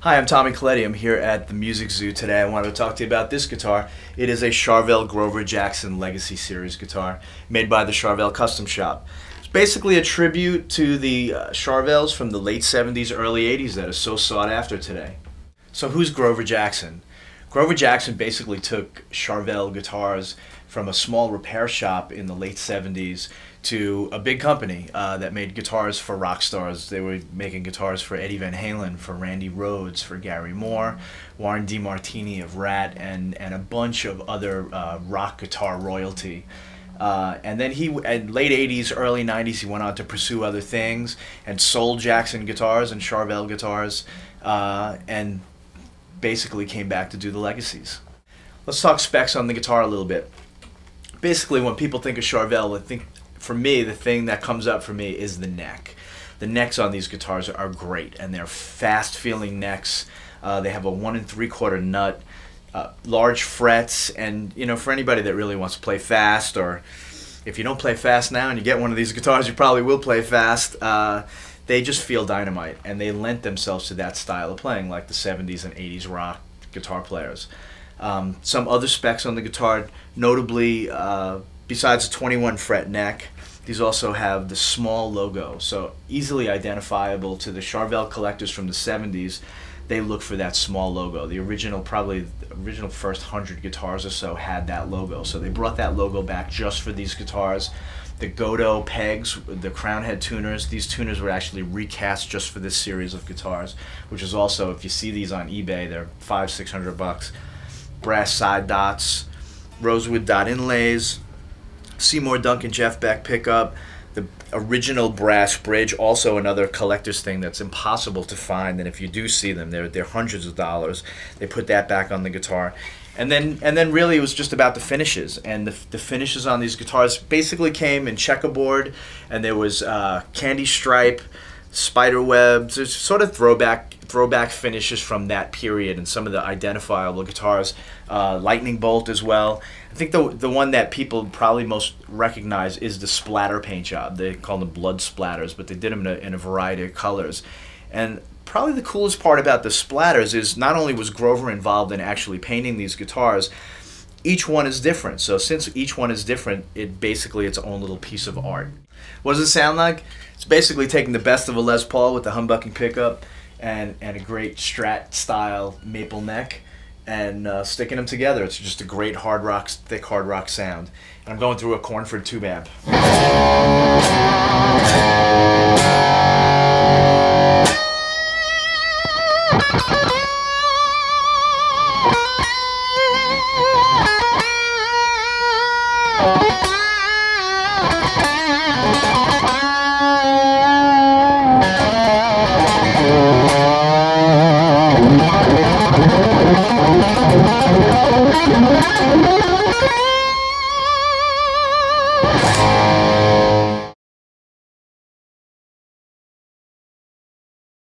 Hi, I'm Tommy Colletti. I'm here at the Music Zoo today. I wanted to talk to you about this guitar. It is a Charvel Grover Jackson Legacy Series guitar made by the Charvel Custom Shop. It's basically a tribute to the Charvels from the late 70s, early 80s that is so sought after today. So who's Grover Jackson? Grover Jackson basically took Charvel guitars from a small repair shop in the late 70s to a big company that made guitars for rock stars. They were making guitars for Eddie Van Halen, for Randy Rhoads, for Gary Moore, Warren DeMartini of Rat, and a bunch of other rock guitar royalty. And then he, in late 80s, early 90s, he went on to pursue other things and sold Jackson guitars and Charvel guitars and basically came back to do the legacies. Let's talk specs on the guitar a little bit. Basically, when people think of Charvel, for me, the thing that comes up for me is the neck. The necks on these guitars are great, and they're fast-feeling necks. They have a 1 3/4 nut, large frets, and for anybody that really wants to play fast, or if you don't play fast now and you get one of these guitars, you probably will play fast. They just feel dynamite, and they lent themselves to that style of playing, like the 70s and 80s rock guitar players. Some other specs on the guitar, notably, besides a 21 fret neck, these also have the small logo, so easily identifiable to the Charvel collectors from the 70s. They look for that small logo. The original, probably the original first 100 guitars or so had that logo, so they brought that logo back just for these guitars. The Godot pegs, the crown head tuners, these tuners were actually recast just for this series of guitars, which is also, if you see these on eBay, they're $500–600 bucks. Brass side dots, rosewood dot inlays, Seymour Duncan Jeff Beck pickup, the original brass bridge, also another collector's thing that's impossible to find, and if you do see them, they're hundreds of dollars. They put that back on the guitar. And then really it was just about the finishes, and the finishes on these guitars basically came in checkerboard, and there was candy stripe, spider webs. There's sort of throwback finishes from that period, and some of the identifiable guitars, lightning bolt as well. I think the one that people probably most recognize is the splatter paint job. They call them blood splatters, but they did them in a variety of colors. And probably the coolest part about the splatters is not only was Grover involved in actually painting these guitars, each one is different. So since each one is different, it basically its own little piece of art. What does it sound like? It's basically taking the best of a Les Paul with the humbucking pickup and a great Strat style maple neck, and sticking them together. It's just a great hard rock, thick hard rock sound. And I'm going through a Cornford tube amp.